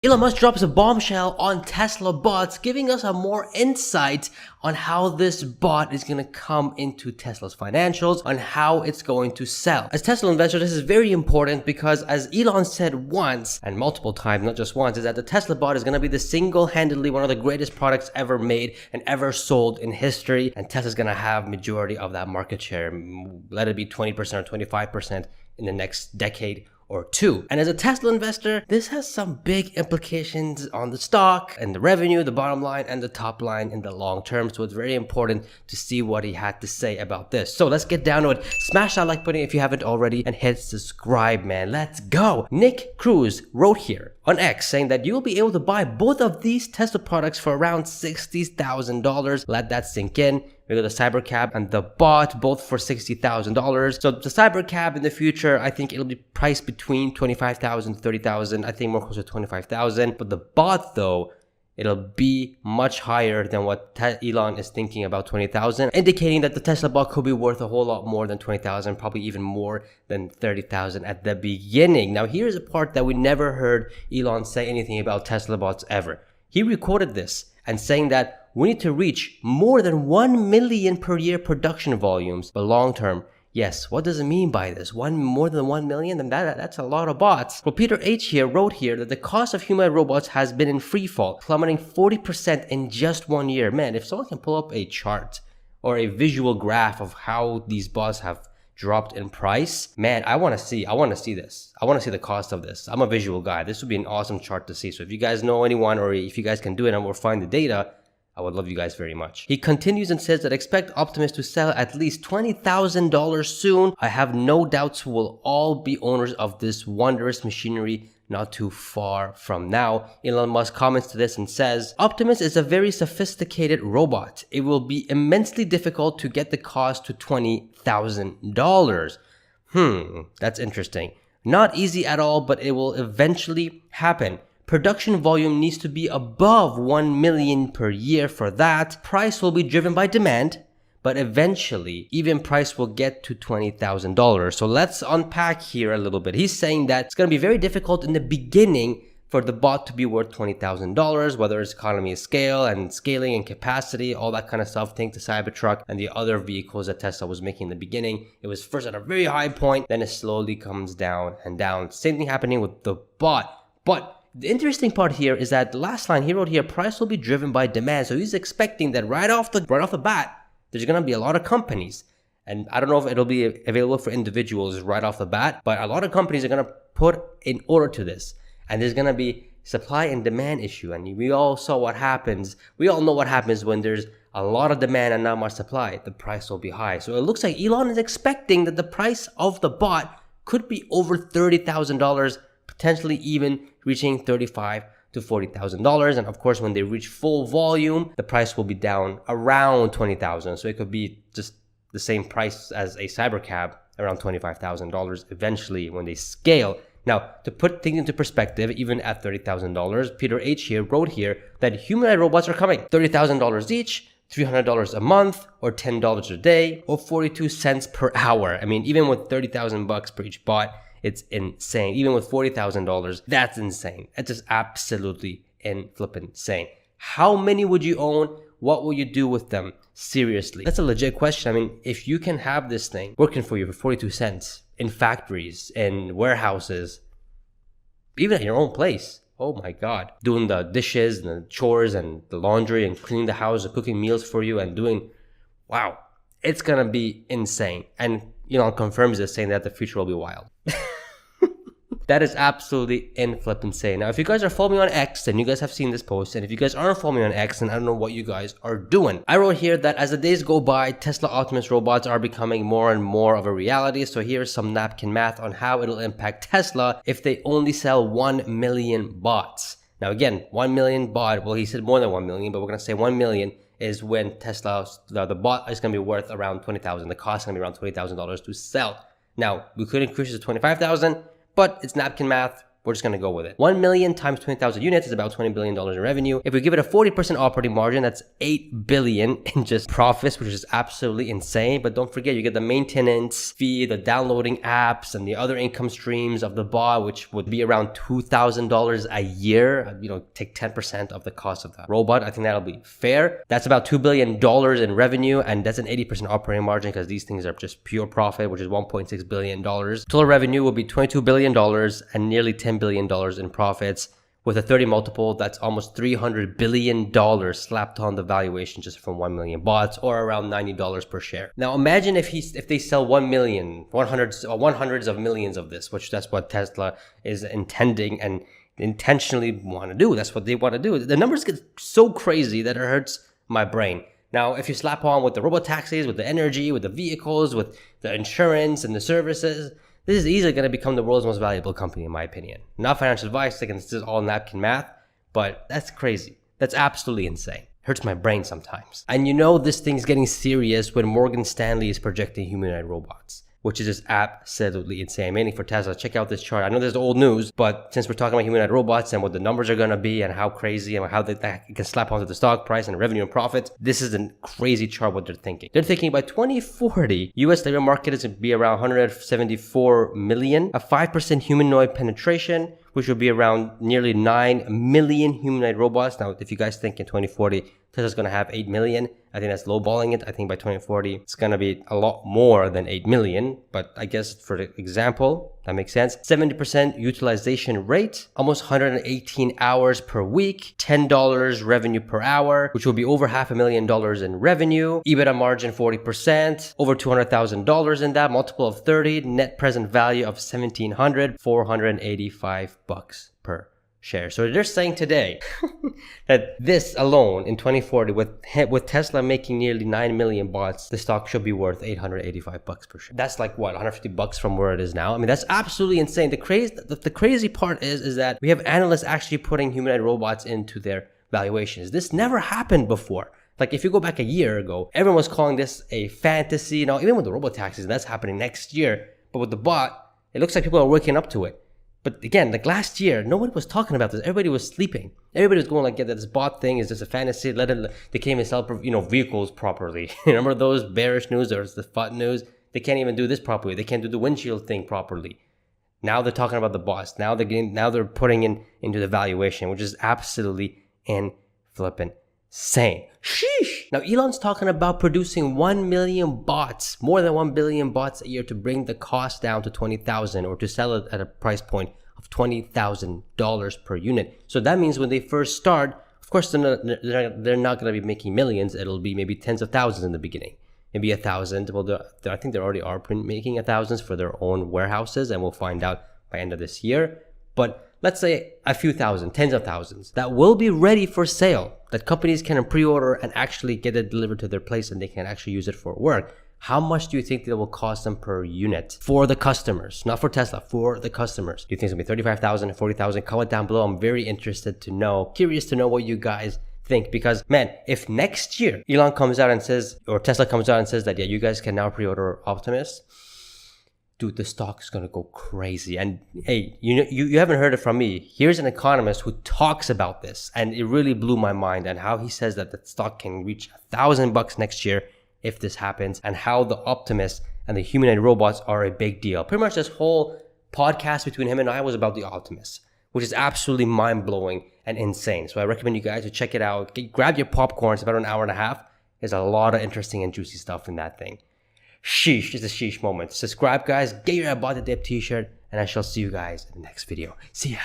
Elon Musk drops a bombshell on Tesla bots, giving us a more insight on how this bot is going to come into Tesla's financials, on how it's going to sell. As Tesla investors, this is very important because as Elon said once, and multiple times, not just once, is that the Tesla bot is going to be the single-handedly one of the greatest products ever made and ever sold in history, and Tesla's going to have majority of that market share, let it be 20% or 25% in the next decade or two. And as a Tesla investor, this has some big implications on the stock and the revenue, the bottom line, and the top line in the long term. So it's very important to see what he had to say about this. So let's get down to it. Smash that like button if you haven't already and hit subscribe, man. Let's go. Nick Cruz wrote here on X saying that you'll be able to buy both of these Tesla products for around $60,000. Let that sink in. We got the Cybercab and the bot, both for $60,000. So the Cybercab in the future, I think it'll be priced between $25,000, $30,000. I think more closer to $25,000. But the bot, though, it'll be much higher than what Elon is thinking about $20,000, indicating that the Tesla bot could be worth a whole lot more than $20,000, probably even more than $30,000 at the beginning. Now, here's a part that we never heard Elon say anything about Tesla bots ever. He recorded this and saying that we need to reach more than 1 million per year production volumes, but long term, yes, what does it mean by this? More than 1 million? And that's a lot of bots. Well, Peter H. here wrote here that the cost of humanoid robots has been in free fall, plummeting 40% in just 1 year. Man, if someone can pull up a chart or a visual graph of how these bots have dropped in price, man, I want to see this. I want to see the cost of this. I'm a visual guy. This would be an awesome chart to see. So if you guys know anyone or if you guys can do it and we'll find the data, I would love you guys very much. He continues and says that expect Optimus to sell at least $20,000 soon. I have no doubts we will all be owners of this wondrous machinery not too far from now. Elon Musk comments to this and says, Optimus is a very sophisticated robot. It will be immensely difficult to get the cost to $20,000. That's interesting. Not easy at all, but it will eventually happen. Production volume needs to be above 1 million per year for that. Price will be driven by demand, but eventually even price will get to $20,000. So let's unpack here a little bit. He's saying that it's going to be very difficult in the beginning for the bot to be worth $20,000, whether it's economy of scale and scaling and capacity, all that kind of stuff. Think the Cybertruck and the other vehicles that Tesla was making in the beginning. It was first at a very high point, then it slowly comes down and down. Same thing happening with the bot. But the interesting part here is that the last line he wrote here, price will be driven by demand. So he's expecting that right off the bat, there's going to be a lot of companies. And I don't know if it'll be available for individuals right off the bat, but a lot of companies are going to put in order to this. And there's going to be supply and demand issue. And we all saw what happens. We all know what happens when there's a lot of demand and not much supply. The price will be high. So it looks like Elon is expecting that the price of the bot could be over $30,000, potentially even reaching $35,000 to $40,000. And of course, when they reach full volume, the price will be down around $20,000. So it could be just the same price as a Cybercab, around $25,000 eventually when they scale. Now, to put things into perspective, even at $30,000, Peter H. here wrote here that humanoid robots are coming. $30,000 each, $300 a month, or $10 a day, or 42 cents per hour. I mean, even with $30,000 per each bot, it's insane. Even with $40,000, that's insane. It's just absolutely insane. How many would you own? What will you do with them? Seriously. That's a legit question. I mean, if you can have this thing working for you for 42 cents in factories, in warehouses, even at your own place. Oh my God. Doing the dishes and the chores and the laundry and cleaning the house and cooking meals for you and wow. It's gonna be insane. And Elon confirms this, saying that the future will be wild. That is absolutely insane. Now, if you guys are following me on X, then you guys have seen this post. And if you guys aren't following me on X, then I don't know what you guys are doing. I wrote here that as the days go by, Tesla Optimus robots are becoming more and more of a reality. So here's some napkin math on how it'll impact Tesla if they only sell 1 million bots. Now, again, 1 million bot. Well, he said more than 1 million, but we're going to say 1 million is when Tesla, the bot is going to be worth around $20,000. The cost is going to be around $20,000 to sell. Now, we could increase it to $25,000. But it's napkin math. We're just going to go with it. 1 million times 20,000 units is about $20 billion in revenue. If we give it a 40% operating margin, that's $8 billion in just profits, which is absolutely insane. But don't forget, you get the maintenance fee, the downloading apps, and the other income streams of the bot, which would be around $2,000 a year. Take 10% of the cost of the robot. I think that'll be fair. That's about $2 billion in revenue, and that's an 80% operating margin because these things are just pure profit, which is $1.6 billion. Total revenue will be $22 billion and nearly $10 billion in profits. With a 30 multiple, that's almost $300 billion slapped on the valuation just from 1 million bots, or around $90 per share. Now imagine if they sell 1 million, hundreds of millions of this, which that's what Tesla is intending and intentionally want to do. That's what they want to do. The numbers get so crazy that it hurts my brain. Now, if you slap on with the robotaxis, with the energy, with the vehicles, with the insurance and the services, this is easily going to become the world's most valuable company, in my opinion. Not financial advice, again, this is all napkin math, but that's crazy. That's absolutely insane. Hurts my brain sometimes. And this thing's getting serious when Morgan Stanley is projecting humanoid robots, which is just absolutely insane, mainly for Tesla. Check out this chart. I know this is old news, but since we're talking about humanoid robots and what the numbers are going to be and how crazy and how that can slap onto the stock price and revenue and profits, this is a crazy chart what they're thinking. They're thinking by 2040, US labor market is going to be around 174 million, a 5% humanoid penetration, which will be around nearly 9 million humanoid robots. Now, if you guys think in 2040, Tesla's going to have 8 million, I think that's lowballing it. I think by 2040, it's going to be a lot more than 8 million. But I guess for the example, that makes sense. 70% utilization rate, almost 118 hours per week, $10 revenue per hour, which will be over $500,000 in revenue. EBITDA margin 40%, over $200,000 in that, multiple of 30, net present value of $1,700, $485 per share. So they're saying today that this alone in 2040, with Tesla making nearly 9 million bots, the stock should be worth $885 per share. That's like what, $150 from where it is now. I mean, that's absolutely insane. The crazy part is that we have analysts actually putting humanoid robots into their valuations. This never happened before. Like if you go back a year ago, everyone was calling this a fantasy. Now, even with the robotaxis, that's happening next year. But with the bot, it looks like people are waking up to it. But again, like last year, nobody was talking about this. Everybody was sleeping. Everybody was going like, yeah, this bot thing is just a fantasy. They can't even sell, vehicles properly. Remember those bearish news or the FUD news? They can't even do this properly. They can't do the windshield thing properly. Now they're talking about the bots. Now they're putting into the valuation, which is absolutely flippin' insane. Sheesh. Now Elon's talking about producing 1 million bots, more than 1 billion bots a year to bring the cost down to 20,000 or to sell it at a price point of $20,000 per unit. So that means when they first start, of course, they're not going to be making millions. It'll be maybe tens of thousands in the beginning. Maybe 1,000. Well, I think they already are making 1,000s for their own warehouses, and we'll find out by end of this year. But let's say a few thousand, tens of thousands that will be ready for sale, that companies can pre-order and actually get it delivered to their place and they can actually use it for work. How much do you think that will cost them per unit for the customers? Not for Tesla, for the customers. Do you think it's going to be 35,000 or 40,000? Comment down below. I'm very interested to know, curious to know what you guys think. Because man, if next year Elon comes out and says, or Tesla comes out and says that, yeah, you guys can now pre-order Optimus, dude, the stock is going to go crazy. And hey, you haven't heard it from me. Here's an economist who talks about this, and it really blew my mind, and how he says that the stock can reach $1,000 next year if this happens, and how the Optimus and the humanoid robots are a big deal. Pretty much this whole podcast between him and I was about the Optimus, which is absolutely mind-blowing and insane. So I recommend you guys to check it out. Grab your popcorn. It's about an hour and a half. There's a lot of interesting and juicy stuff in that thing. Sheesh, it's a sheesh moment. Subscribe, guys. Get your I Bought the Dip t-shirt, and I shall see you guys in the next video. See ya.